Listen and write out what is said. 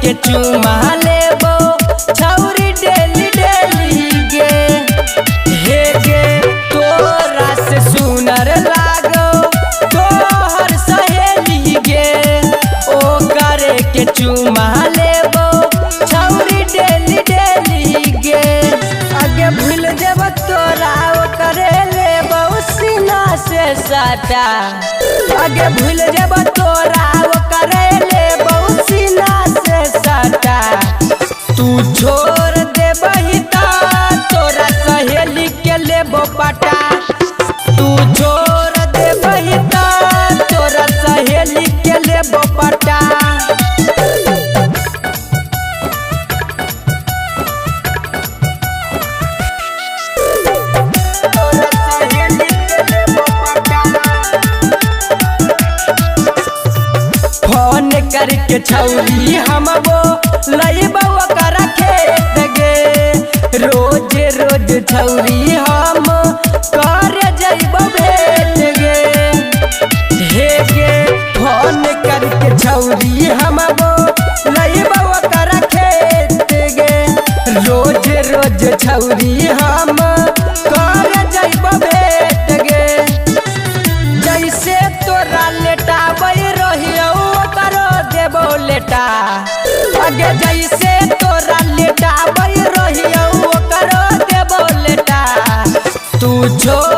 के चुमा लेबो छौरी डेली डेली गे। हे गे तोरा से सुनर लागो तोहर सहेली गे। ओ करे के चुमा लेबो छौरी डेली डेली गे। आगे भूल जेब तोरा ओ करे लेबो सीना से साटा। आगे भूल जेब तोरा ओ करे लेबो सीना से साटा। तू छोड़ देबही त तोरा सहेली के लेबो पटा। तू छोड़ देबही त तोरा सहेली के लेबो पटा। फोन करके छौरी हमबो लइबो ओकर खेत गे। रोज रोज छौरी हम कर जइबो भेट गे। हे गे फोन करके छौरी हमबो लइबो ओकर खेत गे। रोज रोज छौरी हम कर जइबो भेट गे। जैसे तोरा लेटाबै रहियो करो देबो लेटा। आगे जैसे तोरा लेटाबै रहियो करो देबो लेटा। तू छोड़